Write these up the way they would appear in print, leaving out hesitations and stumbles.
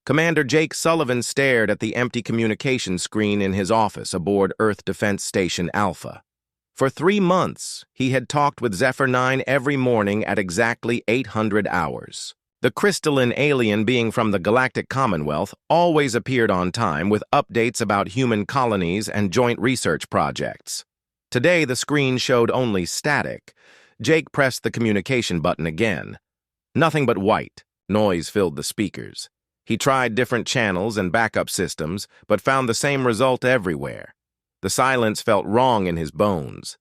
Commander Jake Sullivan stared at the empty communication screen in his office aboard Earth Defense Station Alpha. For 3 months, he had talked with Zephyr 9 every morning at exactly 800 hours. The crystalline alien being from the Galactic Commonwealth always appeared on time with updates about human colonies and joint research projects. Today, the screen showed only static. Jake pressed the communication button again. Nothing but white. Noise filled the speakers. He tried different channels and backup systems, but found the same result everywhere. The silence felt wrong in his bones.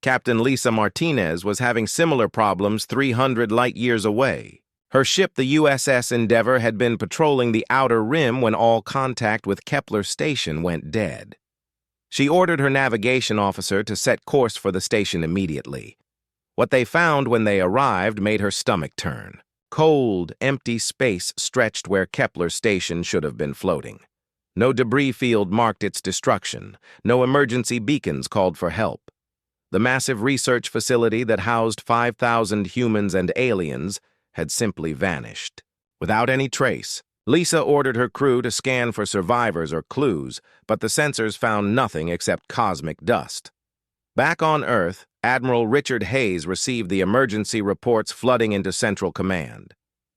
Captain Lisa Martinez was having similar problems 300 light-years away. Her ship, the USS Endeavour, had been patrolling the outer rim when all contact with Kepler Station went dead. She ordered her navigation officer to set course for the station immediately. What they found when they arrived made her stomach turn. Cold, empty space stretched where Kepler Station should have been floating. No debris field marked its destruction. No emergency beacons called for help. The massive research facility that housed 5,000 humans and aliens had simply vanished. Without any trace, Lisa ordered her crew to scan for survivors or clues, but the sensors found nothing except cosmic dust. Back on Earth, Admiral Richard Hayes received the emergency reports flooding into Central Command.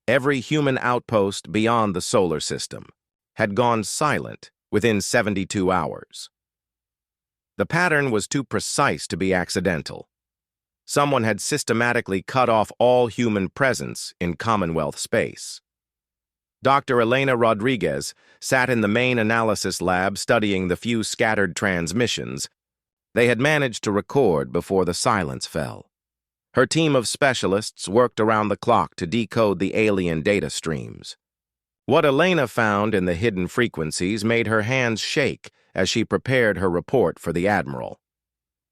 Every human outpost beyond the solar system had gone silent within 72 hours. The pattern was too precise to be accidental. Someone had systematically cut off all human presence in Commonwealth space. Dr. Elena Rodriguez sat in the main analysis lab studying the few scattered transmissions they had managed to record before the silence fell. Her team of specialists worked around the clock to decode the alien data streams. What Elena found in the hidden frequencies made her hands shake as she prepared her report for the Admiral.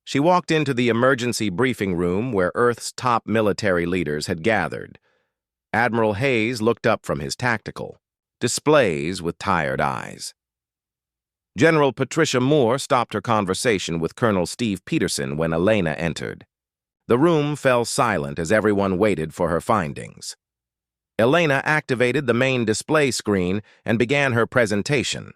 She walked into the emergency briefing room where Earth's top military leaders had gathered. Admiral Hayes looked up from his tactical displays with tired eyes. General Patricia Moore stopped her conversation with Colonel Steve Peterson when Elena entered. The room fell silent as everyone waited for her findings. Elena activated the main display screen and began her presentation.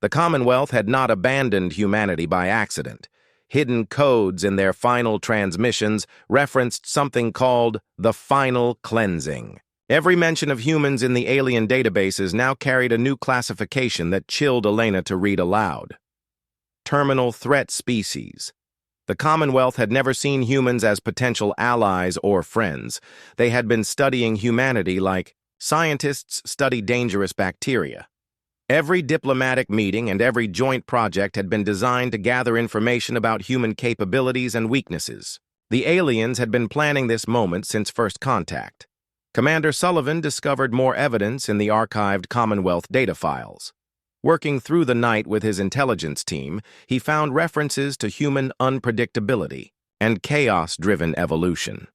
The Commonwealth had not abandoned humanity by accident. Hidden codes in their final transmissions referenced something called the Final Cleansing. Every mention of humans in the alien databases now carried a new classification that chilled Elena to read aloud. Terminal Threat Species. The Commonwealth had never seen humans as potential allies or friends. They had been studying humanity like scientists study dangerous bacteria. Every diplomatic meeting and every joint project had been designed to gather information about human capabilities and weaknesses. The aliens had been planning this moment since first contact. Commander Sullivan discovered more evidence in the archived Commonwealth data files. Working through the night with his intelligence team, he found references to human unpredictability and chaos-driven evolution.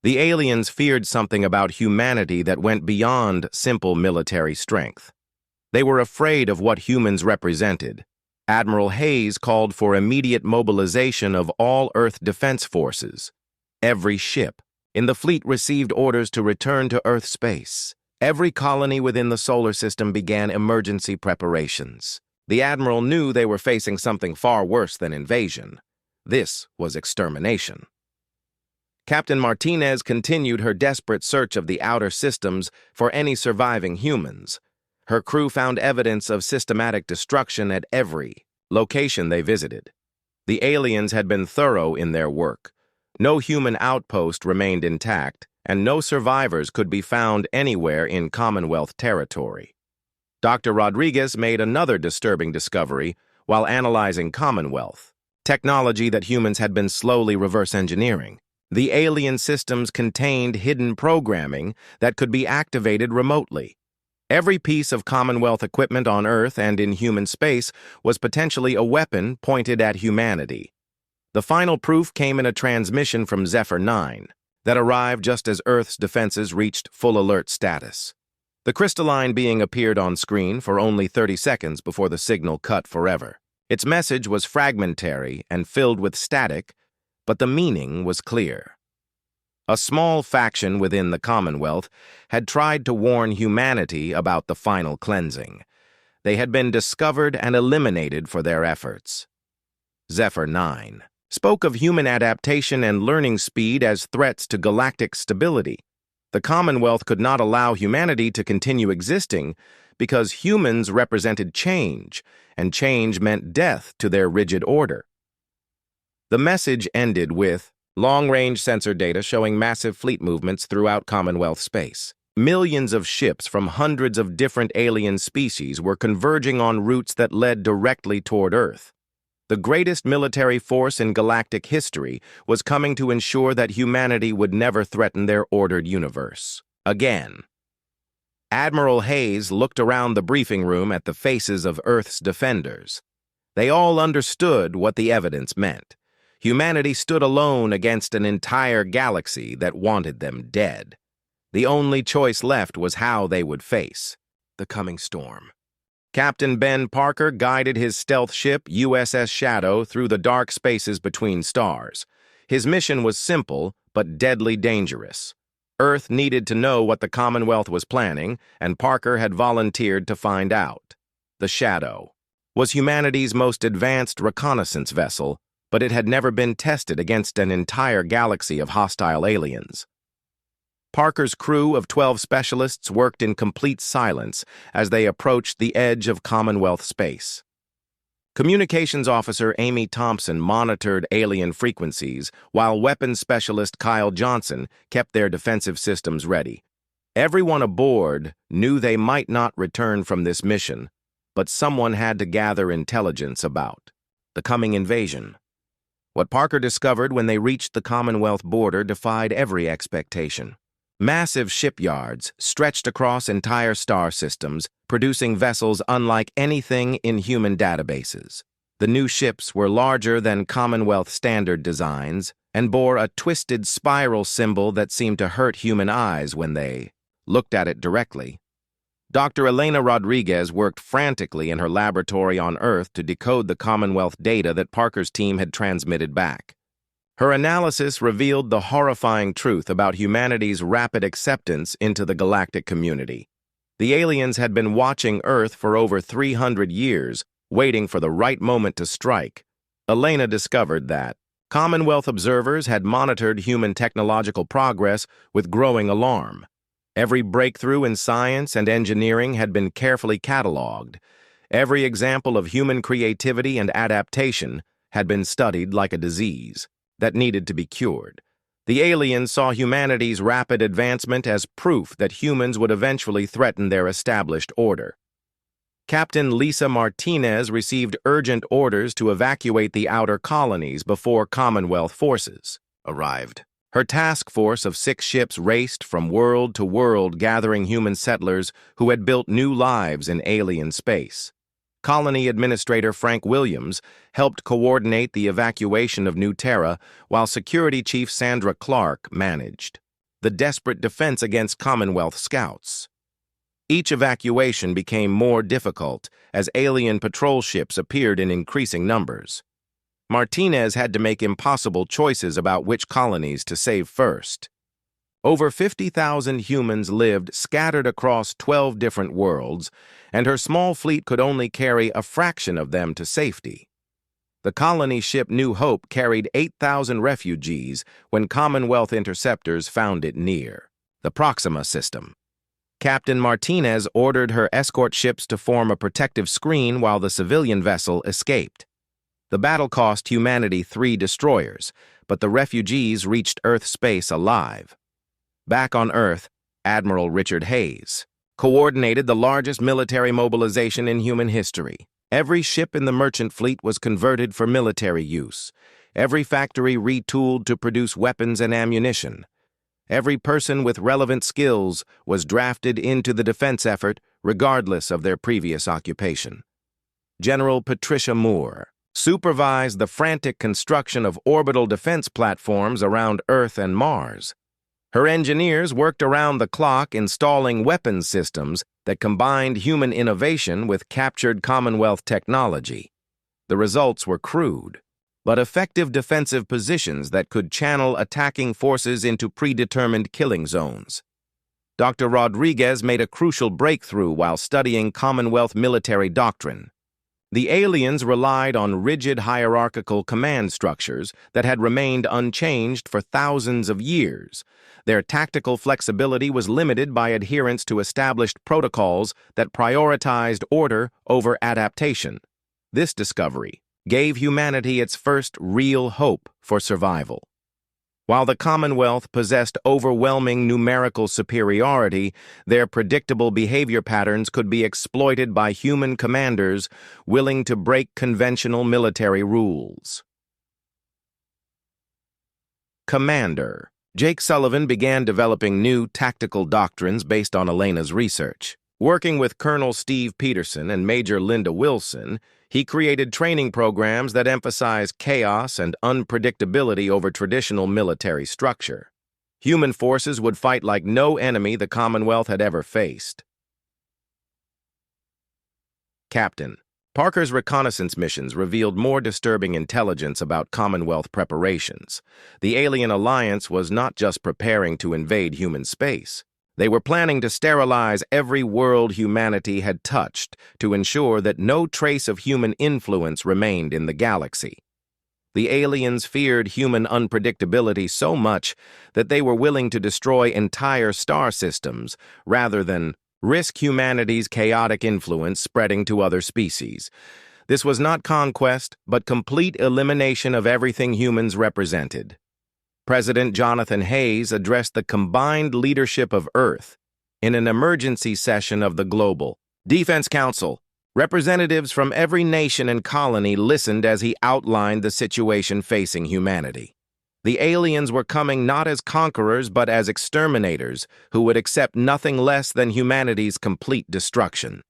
The aliens feared something about humanity that went beyond simple military strength. They were afraid of what humans represented. Admiral Hayes called for immediate mobilization of all Earth defense forces. Every ship in the fleet received orders to return to Earth space. Every colony within the solar system began emergency preparations. The Admiral knew they were facing something far worse than invasion. This was extermination. Captain Martinez continued her desperate search of the outer systems for any surviving humans. Her crew found evidence of systematic destruction at every location they visited. The aliens had been thorough in their work. No human outpost remained intact, and no survivors could be found anywhere in Commonwealth territory. Dr. Rodriguez made another disturbing discovery while analyzing Commonwealth, technology that humans had been slowly reverse engineering. The alien systems contained hidden programming that could be activated remotely. Every piece of Commonwealth equipment on Earth and in human space was potentially a weapon pointed at humanity. The final proof came in a transmission from Zephyr 9 that arrived just as Earth's defenses reached full alert status. The crystalline being appeared on screen for only 30 seconds before the signal cut forever. Its message was fragmentary and filled with static, but the meaning was clear. A small faction within the Commonwealth had tried to warn humanity about the final cleansing. They had been discovered and eliminated for their efforts. Zephyr 9 spoke of human adaptation and learning speed as threats to galactic stability. The Commonwealth could not allow humanity to continue existing because humans represented change, and change meant death to their rigid order. The message ended with long-range sensor data showing massive fleet movements throughout Commonwealth space. Millions of ships from hundreds of different alien species were converging on routes that led directly toward Earth. The greatest military force in galactic history was coming to ensure that humanity would never threaten their ordered universe again. Admiral Hayes looked around the briefing room at the faces of Earth's defenders. They all understood what the evidence meant. Humanity stood alone against an entire galaxy that wanted them dead. The only choice left was how they would face the coming storm. Captain Ben Parker guided his stealth ship, USS Shadow, through the dark spaces between stars. His mission was simple, but deadly dangerous. Earth needed to know what the Commonwealth was planning, and Parker had volunteered to find out. The Shadow was humanity's most advanced reconnaissance vessel, but it had never been tested against an entire galaxy of hostile aliens. Parker's crew of 12 specialists worked in complete silence as they approached the edge of Commonwealth space. Communications officer Amy Thompson monitored alien frequencies, while weapons specialist Kyle Johnson kept their defensive systems ready. Everyone aboard knew they might not return from this mission, but someone had to gather intelligence about the coming invasion. What Parker discovered when they reached the Commonwealth border defied every expectation. Massive shipyards stretched across entire star systems, producing vessels unlike anything in human databases. The new ships were larger than Commonwealth standard designs and bore a twisted spiral symbol that seemed to hurt human eyes when they looked at it directly. Dr. Elena Rodriguez worked frantically in her laboratory on Earth to decode the Commonwealth data that Parker's team had transmitted back. Her analysis revealed the horrifying truth about humanity's rapid acceptance into the galactic community. The aliens had been watching Earth for over 300 years, waiting for the right moment to strike. Elena discovered that Commonwealth observers had monitored human technological progress with growing alarm. Every breakthrough in science and engineering had been carefully catalogued. Every example of human creativity and adaptation had been studied like a disease that needed to be cured. The aliens saw humanity's rapid advancement as proof that humans would eventually threaten their established order. Captain Lisa Martinez received urgent orders to evacuate the outer colonies before Commonwealth forces arrived. Her task force of 6 ships raced from world to world, gathering human settlers who had built new lives in alien space. Colony Administrator Frank Williams helped coordinate the evacuation of New Terra, while Security Chief Sandra Clark managed the desperate defense against Commonwealth scouts. Each evacuation became more difficult as alien patrol ships appeared in increasing numbers. Martinez had to make impossible choices about which colonies to save first. Over 50,000 humans lived scattered across 12 different worlds, and her small fleet could only carry a fraction of them to safety. The colony ship New Hope carried 8,000 refugees when Commonwealth interceptors found it near the Proxima system. Captain Martinez ordered her escort ships to form a protective screen while the civilian vessel escaped. The battle cost humanity 3 destroyers, but the refugees reached Earth space alive. Back on Earth, Admiral Richard Hayes coordinated the largest military mobilization in human history. Every ship in the merchant fleet was converted for military use. Every factory retooled to produce weapons and ammunition. Every person with relevant skills was drafted into the defense effort, regardless of their previous occupation. General Patricia Moore supervised the frantic construction of orbital defense platforms around Earth and Mars. Her engineers worked around the clock installing weapons systems that combined human innovation with captured Commonwealth technology. The results were crude. but effective defensive positions that could channel attacking forces into predetermined killing zones. Dr. Rodriguez made a crucial breakthrough while studying Commonwealth military doctrine. The aliens relied on rigid hierarchical command structures that had remained unchanged for thousands of years. Their tactical flexibility was limited by adherence to established protocols that prioritized order over adaptation. This discovery gave humanity its first real hope for survival. While the Commonwealth possessed overwhelming numerical superiority, their predictable behavior patterns could be exploited by human commanders willing to break conventional military rules. Commander Jake Sullivan began developing new tactical doctrines based on Elena's research. Working with Colonel Steve Peterson and Major Linda Wilson, he created training programs that emphasize chaos and unpredictability over traditional military structure. Human forces would fight like no enemy the Commonwealth had ever faced. Captain Parker's reconnaissance missions revealed more disturbing intelligence about Commonwealth preparations. The alien alliance was not just preparing to invade human space. They were planning to sterilize every world humanity had touched to ensure that no trace of human influence remained in the galaxy. The aliens feared human unpredictability so much that they were willing to destroy entire star systems rather than risk humanity's chaotic influence spreading to other species. This was not conquest, but complete elimination of everything humans represented. President Jonathan Hayes addressed the combined leadership of Earth in an emergency session of the Global Defense Council. Representatives from every nation and colony listened as he outlined the situation facing humanity. The aliens were coming not as conquerors but as exterminators who would accept nothing less than humanity's complete destruction.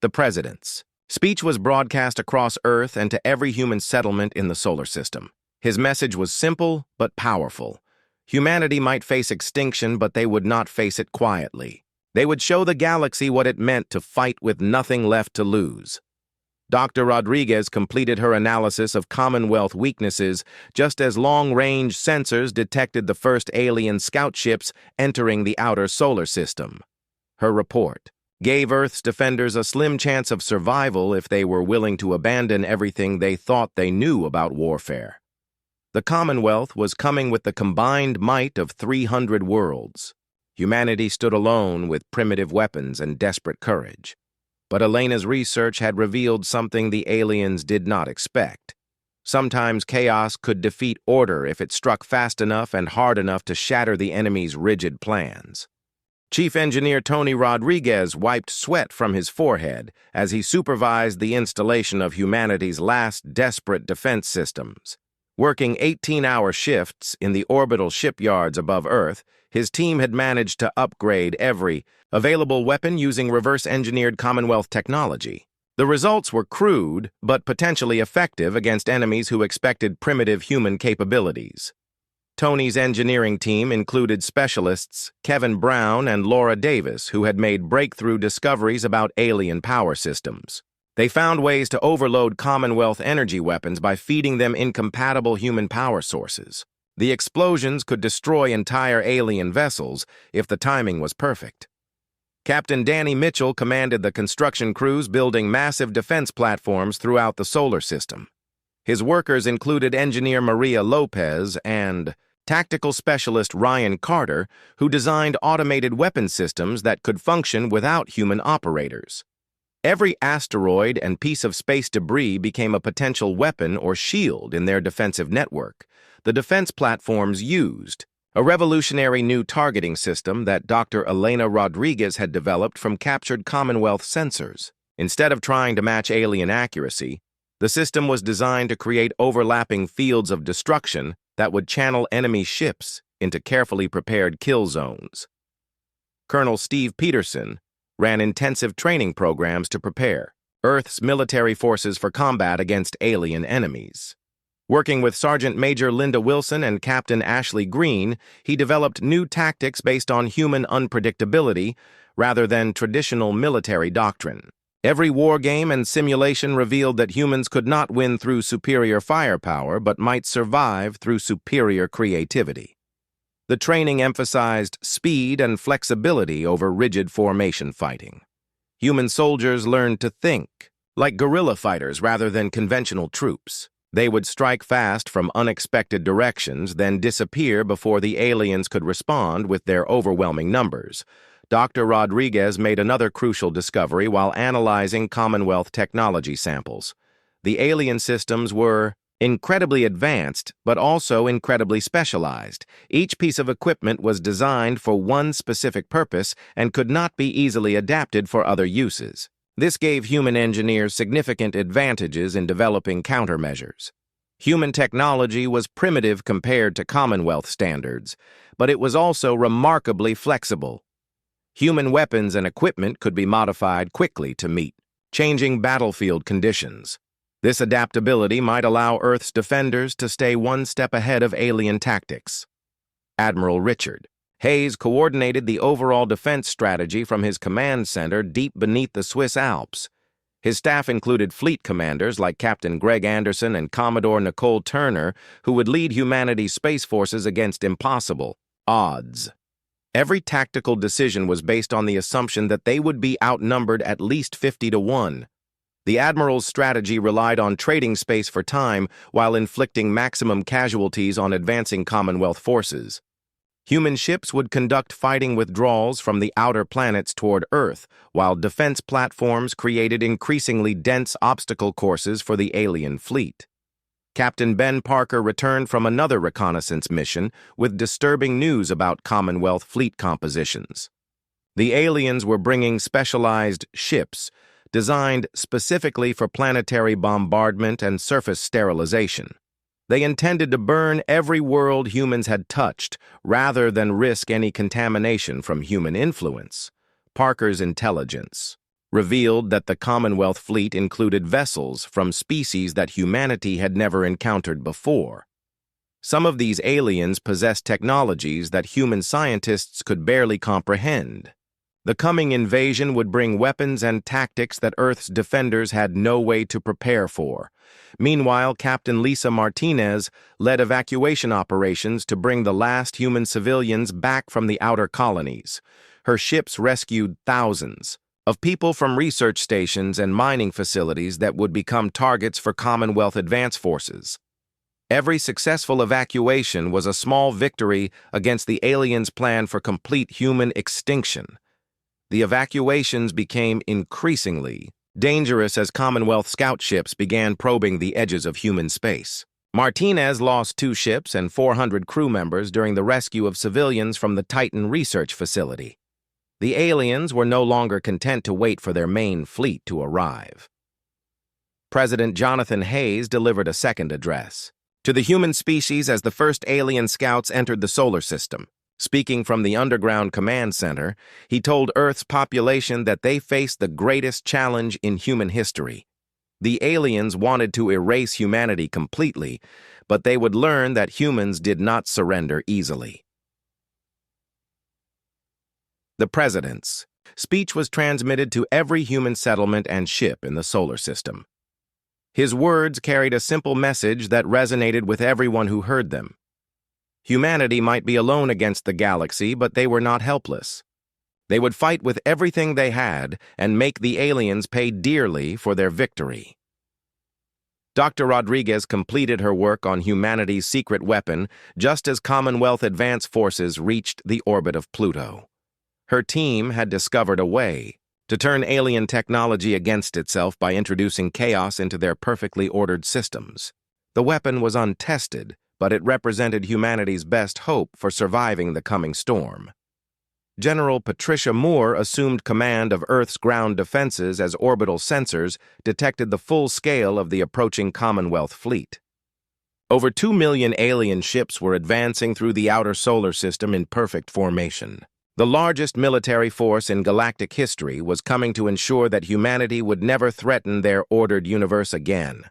The President's speech was broadcast across Earth and to every human settlement in the solar system. His message was simple but powerful. Humanity might face extinction, but they would not face it quietly. They would show the galaxy what it meant to fight with nothing left to lose. Dr. Rodriguez completed her analysis of Commonwealth weaknesses just as long-range sensors detected the first alien scout ships entering the outer solar system. Her report gave Earth's defenders a slim chance of survival if they were willing to abandon everything they thought they knew about warfare. The Commonwealth was coming with the combined might of 300 worlds. Humanity stood alone with primitive weapons and desperate courage. But Elena's research had revealed something the aliens did not expect. Sometimes chaos could defeat order if it struck fast enough and hard enough to shatter the enemy's rigid plans. Chief Engineer Tony Rodriguez wiped sweat from his forehead as he supervised the installation of humanity's last desperate defense systems. Working 18-hour shifts in the orbital shipyards above Earth, his team had managed to upgrade every available weapon using reverse-engineered Commonwealth technology. The results were crude, but potentially effective against enemies who expected primitive human capabilities. Tony's engineering team included specialists Kevin Brown and Laura Davis, who had made breakthrough discoveries about alien power systems. They found ways to overload Commonwealth energy weapons by feeding them incompatible human power sources. The explosions could destroy entire alien vessels if the timing was perfect. Captain Danny Mitchell commanded the construction crews building massive defense platforms throughout the solar system. His workers included engineer Maria Lopez and tactical specialist Ryan Carter, who designed automated weapon systems that could function without human operators. Every asteroid and piece of space debris became a potential weapon or shield in their defensive network. The defense platforms used a revolutionary new targeting system that Dr. Elena Rodriguez had developed from captured Commonwealth sensors. Instead of trying to match alien accuracy, the system was designed to create overlapping fields of destruction that would channel enemy ships into carefully prepared kill zones. Colonel Steve Peterson ran intensive training programs to prepare Earth's military forces for combat against alien enemies. Working with Sergeant Major Linda Wilson and Captain Ashley Green, he developed new tactics based on human unpredictability rather than traditional military doctrine. Every war game and simulation revealed that humans could not win through superior firepower, but might survive through superior creativity. The training emphasized speed and flexibility over rigid formation fighting. Human soldiers learned to think, like guerrilla fighters rather than conventional troops. They would strike fast from unexpected directions, then disappear before the aliens could respond with their overwhelming numbers. Dr. Rodriguez made another crucial discovery while analyzing Commonwealth technology samples. The alien systems were incredibly advanced, but also incredibly specialized. Each piece of equipment was designed for one specific purpose and could not be easily adapted for other uses. This gave human engineers significant advantages in developing countermeasures. Human technology was primitive compared to Commonwealth standards, but it was also remarkably flexible. Human weapons and equipment could be modified quickly to meet changing battlefield conditions. This adaptability might allow Earth's defenders to stay one step ahead of alien tactics. Admiral Richard Hayes coordinated the overall defense strategy from his command center deep beneath the Swiss Alps. His staff included fleet commanders like Captain Greg Anderson and Commodore Nicole Turner, who would lead humanity's space forces against impossible odds. Every tactical decision was based on the assumption that they would be outnumbered at least 50-1. The Admiral's strategy relied on trading space for time while inflicting maximum casualties on advancing Commonwealth forces. Human ships would conduct fighting withdrawals from the outer planets toward Earth, while defense platforms created increasingly dense obstacle courses for the alien fleet. Captain Ben Parker returned from another reconnaissance mission with disturbing news about Commonwealth fleet compositions. The aliens were bringing specialized ships, designed specifically for planetary bombardment and surface sterilization. They intended to burn every world humans had touched, rather than risk any contamination from human influence. Parker's intelligence revealed that the Commonwealth fleet included vessels from species that humanity had never encountered before. Some of these aliens possessed technologies that human scientists could barely comprehend. The coming invasion would bring weapons and tactics that Earth's defenders had no way to prepare for. Meanwhile, Captain Lisa Martinez led evacuation operations to bring the last human civilians back from the outer colonies. Her ships rescued thousands of people from research stations and mining facilities that would become targets for Commonwealth advance forces. Every successful evacuation was a small victory against the aliens' plan for complete human extinction. The evacuations became increasingly dangerous as Commonwealth scout ships began probing the edges of human space. Martinez lost 2 ships and 400 crew members during the rescue of civilians from the Titan research facility. The aliens were no longer content to wait for their main fleet to arrive. President Jonathan Hayes delivered a second address to the human species as the first alien scouts entered the solar system. Speaking from the underground command center, he told Earth's population that they faced the greatest challenge in human history. The aliens wanted to erase humanity completely, but they would learn that humans did not surrender easily. The President's speech was transmitted to every human settlement and ship in the solar system. His words carried a simple message that resonated with everyone who heard them. Humanity might be alone against the galaxy, but they were not helpless. They would fight with everything they had and make the aliens pay dearly for their victory. Dr. Rodriguez completed her work on humanity's secret weapon just as Commonwealth advance forces reached the orbit of Pluto. Her team had discovered a way to turn alien technology against itself by introducing chaos into their perfectly ordered systems. The weapon was untested, but it represented humanity's best hope for surviving the coming storm. General Patricia Moore assumed command of Earth's ground defenses as orbital sensors detected the full scale of the approaching Commonwealth fleet. Over 2 million alien ships were advancing through the outer solar system in perfect formation. The largest military force in galactic history was coming to ensure that humanity would never threaten their ordered universe again.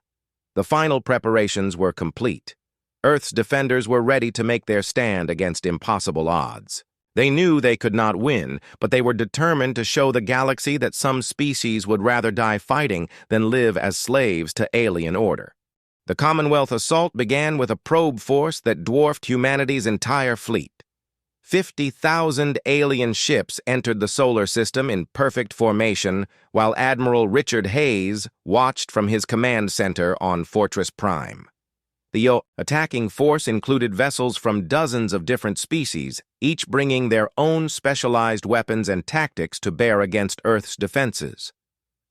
The final preparations were complete. Earth's defenders were ready to make their stand against impossible odds. They knew they could not win, but they were determined to show the galaxy that some species would rather die fighting than live as slaves to alien order. The Commonwealth assault began with a probe force that dwarfed humanity's entire fleet. 50,000 alien ships entered the solar system in perfect formation, while Admiral Richard Hayes watched from his command center on Fortress Prime. The attacking force included vessels from dozens of different species, each bringing their own specialized weapons and tactics to bear against Earth's defenses.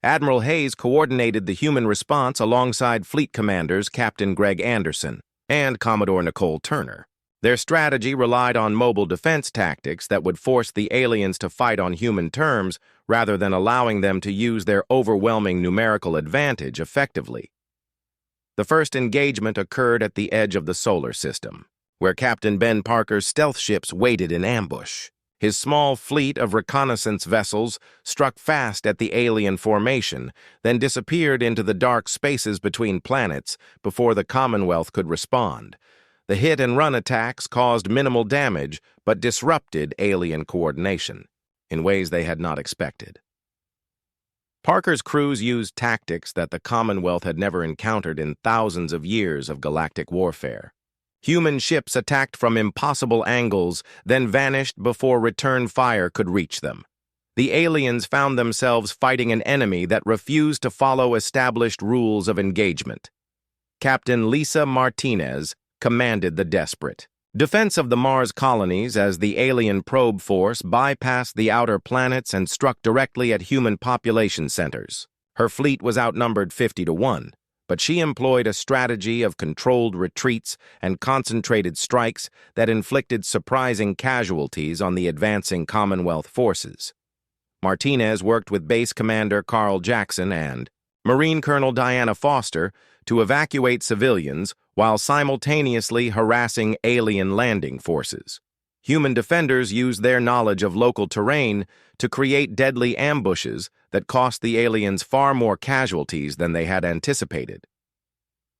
Admiral Hayes coordinated the human response alongside fleet commanders Captain Greg Anderson and Commodore Nicole Turner. Their strategy relied on mobile defense tactics that would force the aliens to fight on human terms rather than allowing them to use their overwhelming numerical advantage effectively. The first engagement occurred at the edge of the solar system, where Captain Ben Parker's stealth ships waited in ambush. His small fleet of reconnaissance vessels struck fast at the alien formation, then disappeared into the dark spaces between planets before the Commonwealth could respond. The hit-and-run attacks caused minimal damage, but disrupted alien coordination in ways they had not expected. Parker's crews used tactics that the Commonwealth had never encountered in thousands of years of galactic warfare. Human ships attacked from impossible angles, then vanished before return fire could reach them. The aliens found themselves fighting an enemy that refused to follow established rules of engagement. Captain Lisa Martinez commanded the desperate defense of the Mars colonies as the alien probe force bypassed the outer planets and struck directly at human population centers. Her fleet was outnumbered 50-1. But she employed a strategy of controlled retreats and concentrated strikes that inflicted surprising casualties on the advancing Commonwealth forces. Martinez worked with Base Commander Carl Jackson and Marine Colonel Diana Foster to evacuate civilians while simultaneously harassing alien landing forces. Human defenders used their knowledge of local terrain to create deadly ambushes that cost the aliens far more casualties than they had anticipated.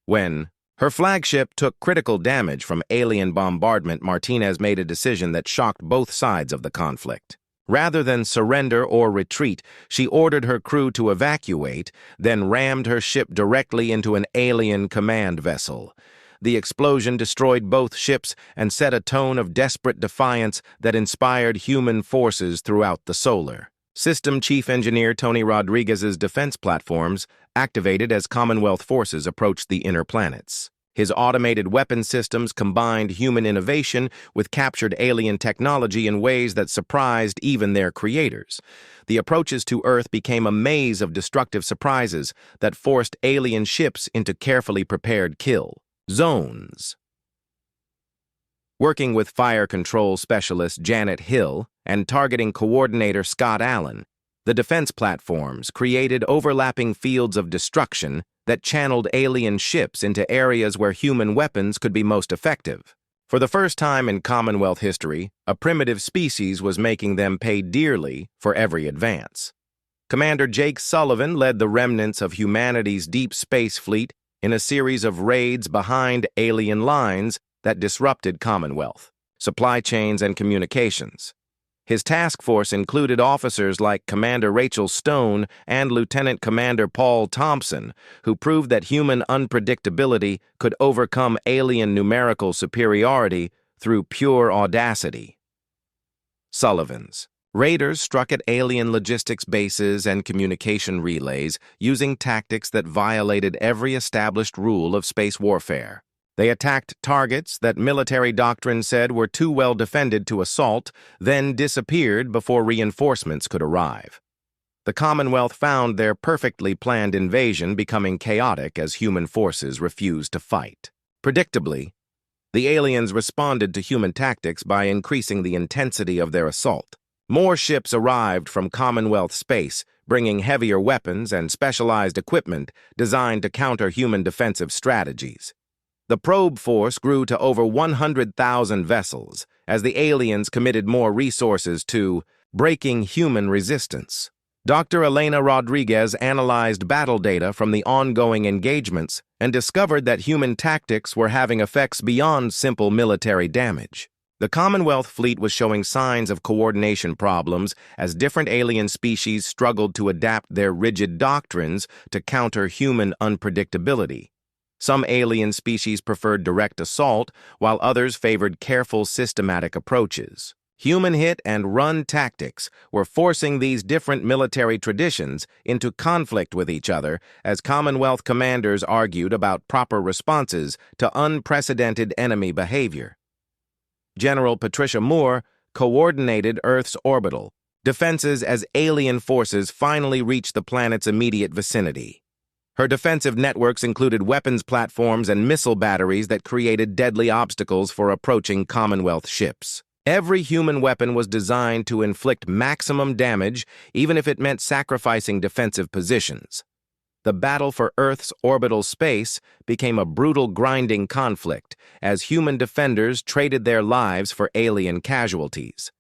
When her flagship took critical damage from alien bombardment, Martinez made a decision that shocked both sides of the conflict. Rather than surrender or retreat, she ordered her crew to evacuate, then rammed her ship directly into an alien command vessel. The explosion destroyed both ships and set a tone of desperate defiance that inspired human forces throughout the solar. System Chief Engineer Tony Rodriguez's defense platforms activated as Commonwealth forces approached the inner planets. His automated weapon systems combined human innovation with captured alien technology in ways that surprised even their creators. The approaches to Earth became a maze of destructive surprises that forced alien ships into carefully prepared kill zones. Working with fire control specialist Janet Hill and targeting coordinator Scott Allen, the defense platforms created overlapping fields of destruction that channeled alien ships into areas where human weapons could be most effective. For the first time in Commonwealth history, a primitive species was making them pay dearly for every advance. Commander Jake Sullivan led the remnants of humanity's deep space fleet in a series of raids behind alien lines that disrupted Commonwealth supply chains and communications. His task force included officers like Commander Rachel Stone and Lieutenant Commander Paul Thompson, who proved that human unpredictability could overcome alien numerical superiority through pure audacity. Sullivan's raiders struck at alien logistics bases and communication relays using tactics that violated every established rule of space warfare. They attacked targets that military doctrine said were too well defended to assault, then disappeared before reinforcements could arrive. The Commonwealth found their perfectly planned invasion becoming chaotic as human forces refused to fight. Predictably, the aliens responded to human tactics by increasing the intensity of their assault. More ships arrived from Commonwealth space, bringing heavier weapons and specialized equipment designed to counter human defensive strategies. The probe force grew to over 100,000 vessels as the aliens committed more resources to breaking human resistance. Dr. Elena Rodriguez analyzed battle data from the ongoing engagements and discovered that human tactics were having effects beyond simple military damage. The Commonwealth fleet was showing signs of coordination problems as different alien species struggled to adapt their rigid doctrines to counter human unpredictability. Some alien species preferred direct assault, while others favored careful, systematic approaches. Human hit and run tactics were forcing these different military traditions into conflict with each other as Commonwealth commanders argued about proper responses to unprecedented enemy behavior. General Patricia Moore coordinated Earth's orbital defenses as alien forces finally reached the planet's immediate vicinity. Her defensive networks included weapons platforms and missile batteries that created deadly obstacles for approaching Commonwealth ships. Every human weapon was designed to inflict maximum damage, even if it meant sacrificing defensive positions. The battle for Earth's orbital space became a brutal grinding conflict as human defenders traded their lives for alien casualties.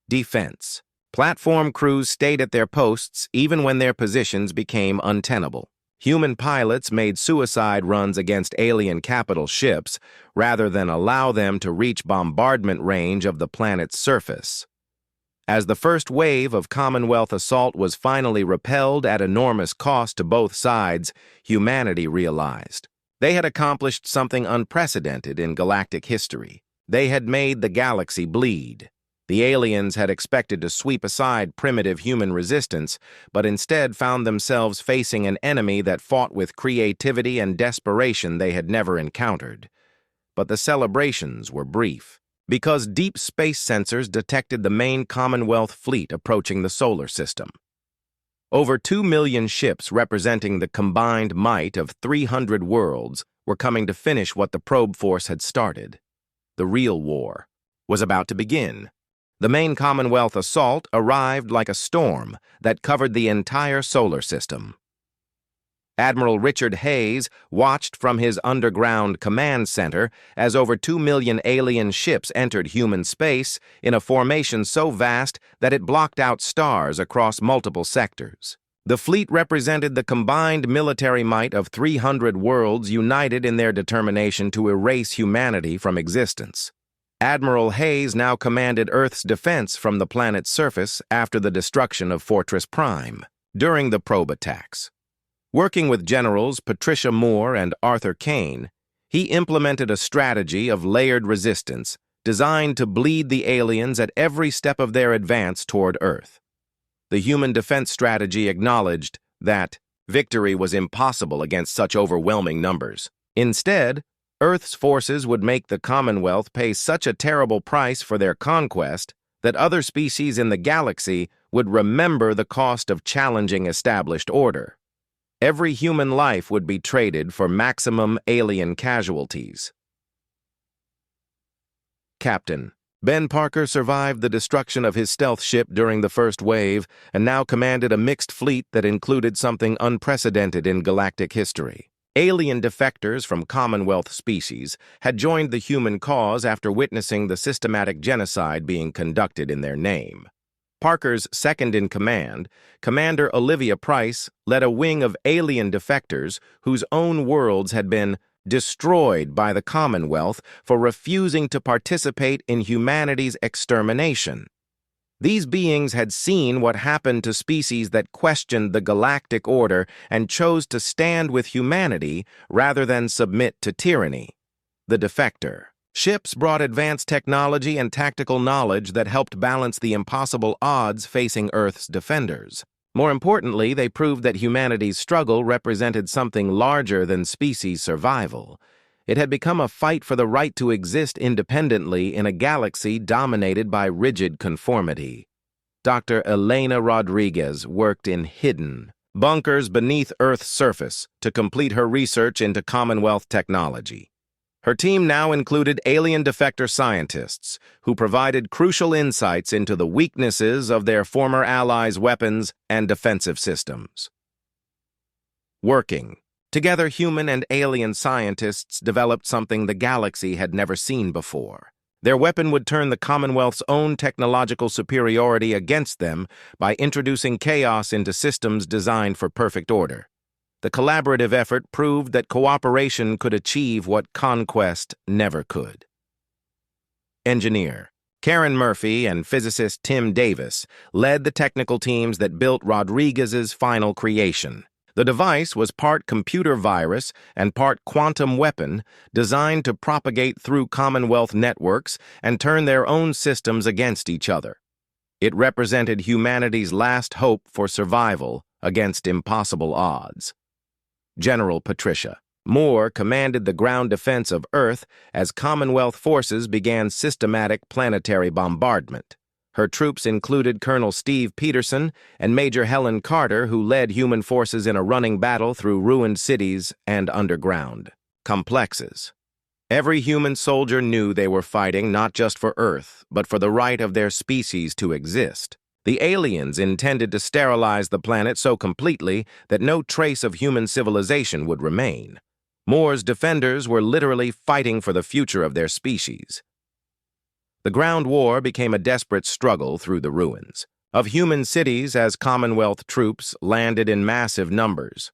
Defense. Platform crews stayed at their posts even when their positions became untenable. Human pilots made suicide runs against alien capital ships rather than allow them to reach bombardment range of the planet's surface. As the first wave of Commonwealth assault was finally repelled at enormous cost to both sides, humanity realized they had accomplished something unprecedented in galactic history. They had made the galaxy bleed. The aliens had expected to sweep aside primitive human resistance, but instead found themselves facing an enemy that fought with creativity and desperation they had never encountered. But the celebrations were brief, because deep space sensors detected the main Commonwealth fleet approaching the solar system. Over 2 million ships representing the combined might of 300 worlds were coming to finish what the probe force had started. The real war was about to begin. The main Commonwealth assault arrived like a storm that covered the entire solar system. Admiral Richard Hayes watched from his underground command center as over 2 million alien ships entered human space in a formation so vast that it blocked out stars across multiple sectors. The fleet represented the combined military might of 300 worlds united in their determination to erase humanity from existence. Admiral Hayes now commanded Earth's defense from the planet's surface after the destruction of Fortress Prime during the probe attacks. Working with Generals Patricia Moore and Arthur Kane, he implemented a strategy of layered resistance designed to bleed the aliens at every step of their advance toward Earth. The human defense strategy acknowledged that victory was impossible against such overwhelming numbers. Instead, Earth's forces would make the Commonwealth pay such a terrible price for their conquest that other species in the galaxy would remember the cost of challenging established order. Every human life would be traded for maximum alien casualties. Captain Ben Parker survived the destruction of his stealth ship during the first wave and now commanded a mixed fleet that included something unprecedented in galactic history. Alien defectors from Commonwealth species had joined the human cause after witnessing the systematic genocide being conducted in their name. Parker's second-in-command, Commander Olivia Price, led a wing of alien defectors whose own worlds had been destroyed by the Commonwealth for refusing to participate in humanity's extermination. These beings had seen what happened to species that questioned the galactic order and chose to stand with humanity rather than submit to tyranny. The defector ships brought advanced technology and tactical knowledge that helped balance the impossible odds facing Earth's defenders. More importantly, they proved that humanity's struggle represented something larger than species survival. It had become a fight for the right to exist independently in a galaxy dominated by rigid conformity. Dr. Elena Rodriguez worked in hidden bunkers beneath Earth's surface to complete her research into Commonwealth technology. Her team now included alien defector scientists who provided crucial insights into the weaknesses of their former allies' weapons and defensive systems. Working together, human and alien scientists developed something the galaxy had never seen before. Their weapon would turn the Commonwealth's own technological superiority against them by introducing chaos into systems designed for perfect order. The collaborative effort proved that cooperation could achieve what conquest never could. engineer. Karen Murphy and physicist Tim Davis led the technical teams that built Rodriguez's final creation. The device was part computer virus and part quantum weapon designed to propagate through Commonwealth networks and turn their own systems against each other. It represented humanity's last hope for survival against impossible odds. General Patricia Moore commanded the ground defense of Earth as Commonwealth forces began systematic planetary bombardment. Her troops included Colonel Steve Peterson and Major Helen Carter, who led human forces in a running battle through ruined cities and underground complexes. Every human soldier knew they were fighting not just for Earth, but for the right of their species to exist. The aliens intended to sterilize the planet so completely that no trace of human civilization would remain. Moore's defenders were literally fighting for the future of their species. The ground war became a desperate struggle through the ruins of human cities as Commonwealth troops landed in massive numbers.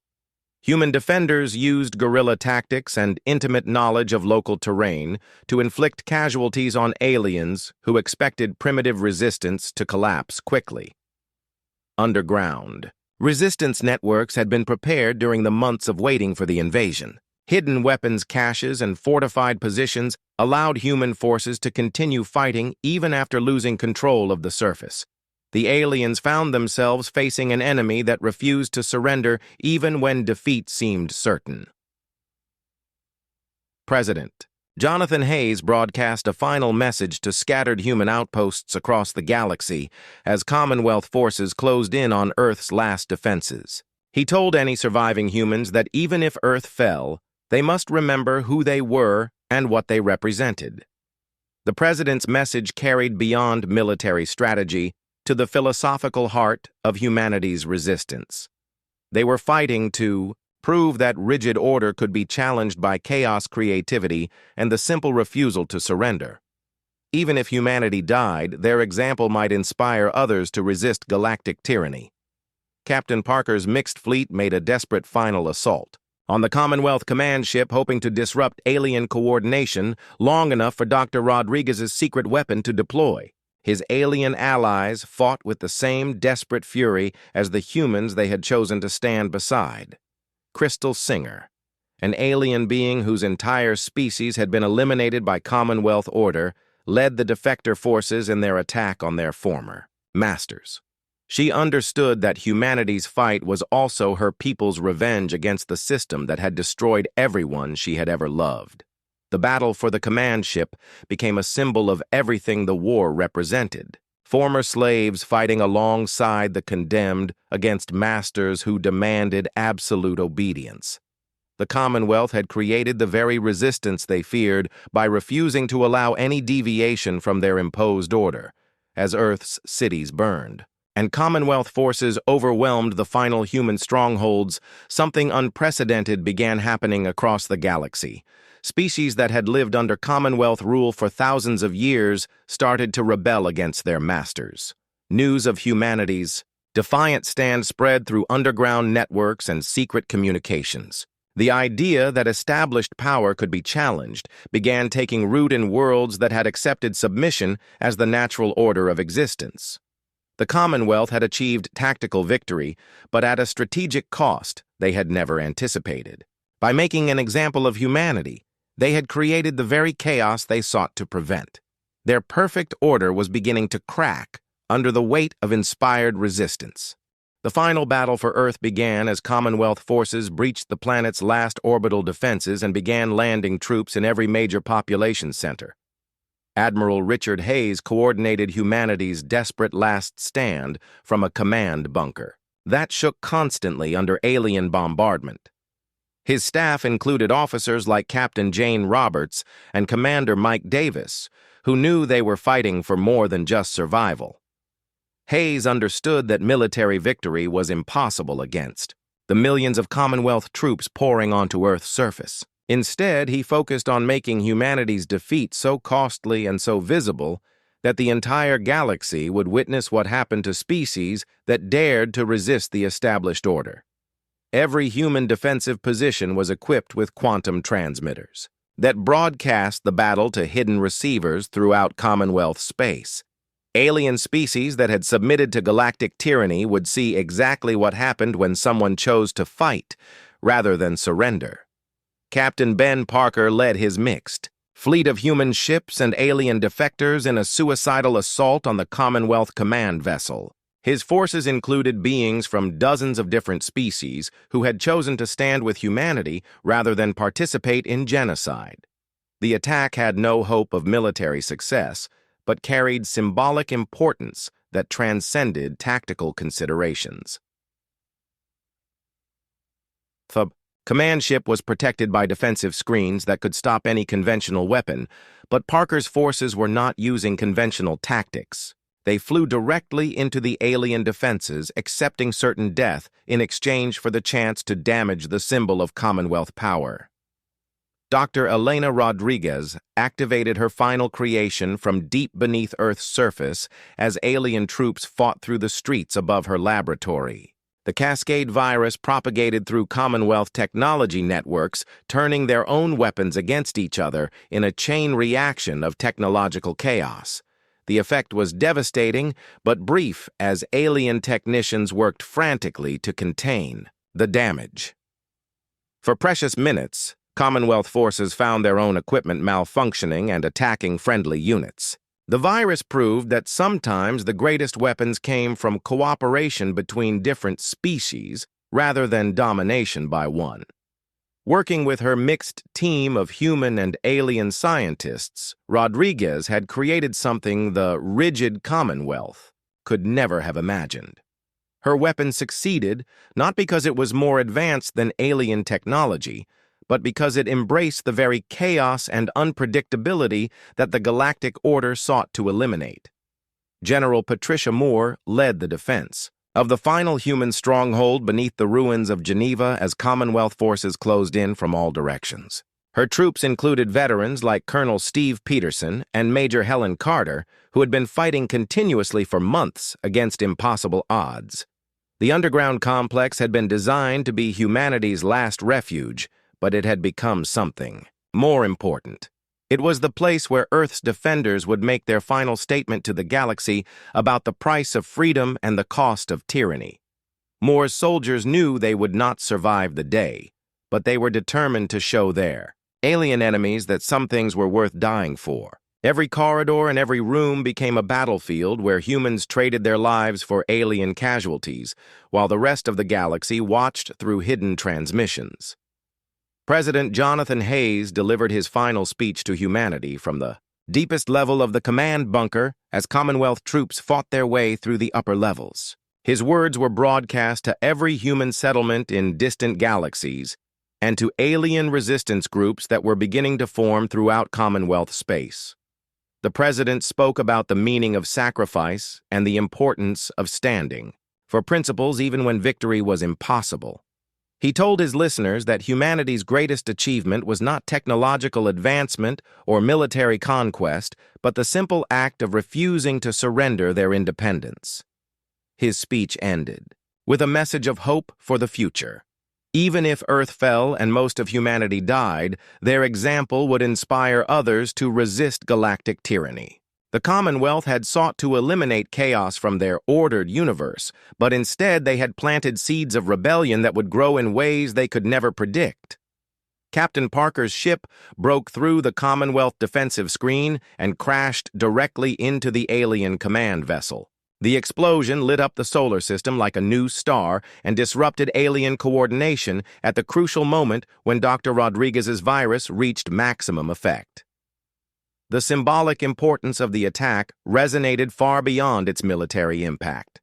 Human defenders used guerrilla tactics and intimate knowledge of local terrain to inflict casualties on aliens who expected primitive resistance to collapse quickly. Underground. Resistance networks had been prepared during the months of waiting for the invasion. Hidden weapons caches and fortified positions allowed human forces to continue fighting even after losing control of the surface. The aliens found themselves facing an enemy that refused to surrender even when defeat seemed certain. President Jonathan Hayes broadcast a final message to scattered human outposts across the galaxy as Commonwealth forces closed in on Earth's last defenses. He told any surviving humans that even if Earth fell, they must remember who they were and what they represented. The president's message carried beyond military strategy to the philosophical heart of humanity's resistance. They were fighting to prove that rigid order could be challenged by chaos creativity and the simple refusal to surrender. Even if humanity died, their example might inspire others to resist galactic tyranny. Captain Parker's mixed fleet made a desperate final assault on the Commonwealth command ship, hoping to disrupt alien coordination long enough for Dr. Rodriguez's secret weapon to deploy. His alien allies fought with the same desperate fury as the humans they had chosen to stand beside. Crystal Singer, an alien being whose entire species had been eliminated by Commonwealth order, led the defector forces in their attack on their former masters. She understood that humanity's fight was also her people's revenge against the system that had destroyed everyone she had ever loved. The battle for the command ship became a symbol of everything the war represented. Former slaves fighting alongside the condemned against masters who demanded absolute obedience. The Commonwealth had created the very resistance they feared by refusing to allow any deviation from their imposed order, as Earth's cities burned. And Commonwealth forces overwhelmed the final human strongholds, something unprecedented began happening across the galaxy. Species that had lived under Commonwealth rule for thousands of years started to rebel against their masters. News of humanity's defiant stand spread through underground networks and secret communications. The idea that established power could be challenged began taking root in worlds that had accepted submission as the natural order of existence. The Commonwealth had achieved tactical victory, but at a strategic cost they had never anticipated. By making an example of humanity, they had created the very chaos they sought to prevent. Their perfect order was beginning to crack under the weight of inspired resistance. The final battle for Earth began as Commonwealth forces breached the planet's last orbital defenses and began landing troops in every major population center. Admiral Richard Hayes coordinated humanity's desperate last stand from a command bunker that shook constantly under alien bombardment. His staff included officers like Captain Jane Roberts and Commander Mike Davis, who knew they were fighting for more than just survival. Hayes understood that military victory was impossible against the millions of Commonwealth troops pouring onto Earth's surface. Instead, he focused on making humanity's defeat so costly and so visible that the entire galaxy would witness what happened to species that dared to resist the established order. Every human defensive position was equipped with quantum transmitters. that broadcast the battle to hidden receivers throughout Commonwealth space. Alien species that had submitted to galactic tyranny would see exactly what happened when someone chose to fight rather than surrender. Captain Ben Parker led his mixed fleet of human ships and alien defectors in a suicidal assault on the Commonwealth command vessel. His forces included beings from dozens of different species who had chosen to stand with humanity rather than participate in genocide. The attack had no hope of military success, but carried symbolic importance that transcended tactical considerations. The command ship was protected by defensive screens that could stop any conventional weapon, but Parker's forces were not using conventional tactics. They flew directly into the alien defenses, accepting certain death in exchange for the chance to damage the symbol of Commonwealth power. Dr. Elena Rodriguez activated her final creation from deep beneath Earth's surface as alien troops fought through the streets above her laboratory. The Cascade virus propagated through Commonwealth technology networks, turning their own weapons against each other in a chain reaction of technological chaos. The effect was devastating, but brief as alien technicians worked frantically to contain the damage. For precious minutes, Commonwealth forces found their own equipment malfunctioning and attacking friendly units. The virus proved that sometimes the greatest weapons came from cooperation between different species rather than domination by one. Working with her mixed team of human and alien scientists, Rodriguez had created something the rigid Commonwealth could never have imagined. Her weapon succeeded not because it was more advanced than alien technology, but because it embraced the very chaos and unpredictability that the Galactic Order sought to eliminate. General Patricia Moore led the defense of the final human stronghold beneath the ruins of Geneva as Commonwealth forces closed in from all directions. Her troops included veterans like Colonel Steve Peterson and Major Helen Carter, who had been fighting continuously for months against impossible odds. The underground complex had been designed to be humanity's last refuge, but it had become something more important. It was the place where Earth's defenders would make their final statement to the galaxy about the price of freedom and the cost of tyranny. Moore's soldiers knew they would not survive the day, but they were determined to show their alien enemies that some things were worth dying for. Every corridor and every room became a battlefield where humans traded their lives for alien casualties, while the rest of the galaxy watched through hidden transmissions. President Jonathan Hayes delivered his final speech to humanity from the deepest level of the command bunker as Commonwealth troops fought their way through the upper levels. His words were broadcast to every human settlement in distant galaxies and to alien resistance groups that were beginning to form throughout Commonwealth space. The president spoke about the meaning of sacrifice and the importance of standing for principles even when victory was impossible. He told his listeners that humanity's greatest achievement was not technological advancement or military conquest, but the simple act of refusing to surrender their independence. His speech ended with a message of hope for the future. Even if Earth fell and most of humanity died, their example would inspire others to resist galactic tyranny. The Commonwealth had sought to eliminate chaos from their ordered universe, but instead they had planted seeds of rebellion that would grow in ways they could never predict. Captain Parker's ship broke through the Commonwealth defensive screen and crashed directly into the alien command vessel. The explosion lit up the solar system like a new star and disrupted alien coordination at the crucial moment when Dr. Rodriguez's virus reached maximum effect. The symbolic importance of the attack resonated far beyond its military impact.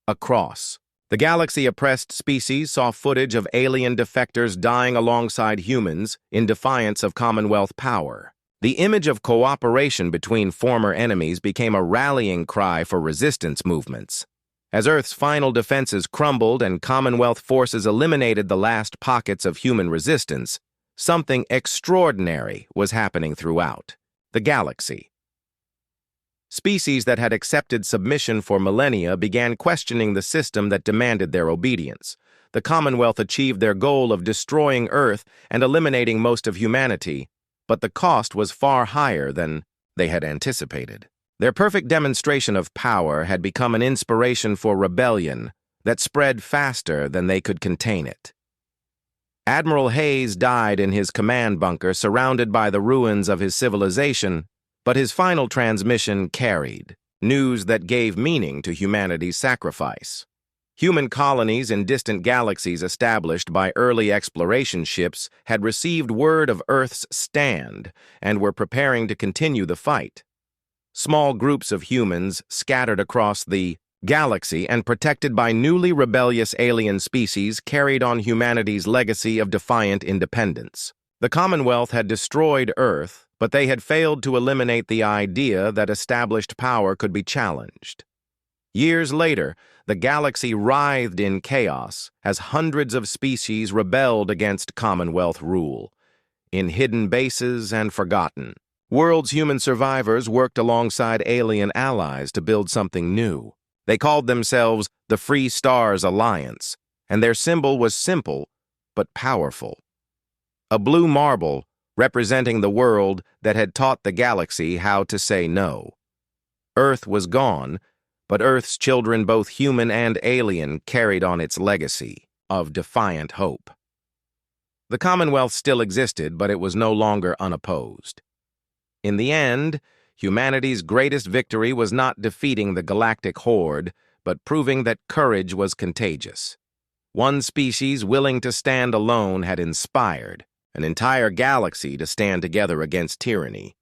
Across the galaxy, oppressed species saw footage of alien defectors dying alongside humans in defiance of Commonwealth power. The image of cooperation between former enemies became a rallying cry for resistance movements. As Earth's final defenses crumbled and Commonwealth forces eliminated the last pockets of human resistance, something extraordinary was happening throughout the galaxy. Species that had accepted submission for millennia began questioning the system that demanded their obedience. the Commonwealth achieved their goal of destroying Earth and eliminating most of humanity, but the cost was far higher than they had anticipated. Their perfect demonstration of power had become an inspiration for rebellion that spread faster than they could contain it. Admiral Hayes died in his command bunker surrounded by the ruins of his civilization, but his final transmission carried news that gave meaning to humanity's sacrifice. Human colonies in distant galaxies established by early exploration ships had received word of Earth's stand and were preparing to continue the fight. Small groups of humans scattered across the galaxy and protected by newly rebellious alien species carried on humanity's legacy of defiant independence. The Commonwealth had destroyed Earth, but they had failed to eliminate the idea that established power could be challenged. Years later, the galaxy writhed in chaos as hundreds of species rebelled against Commonwealth rule. In hidden bases and forgotten, world's human survivors worked alongside alien allies to build something new. They called themselves the Free Stars Alliance, and their symbol was simple but powerful. A blue marble representing the world that had taught the galaxy how to say no. Earth was gone, but Earth's children, both human and alien, carried on its legacy of defiant hope. The Commonwealth still existed, but it was no longer unopposed. In the end, humanity's greatest victory was not defeating the Galactic Horde, but proving that courage was contagious. One species willing to stand alone had inspired an entire galaxy to stand together against tyranny.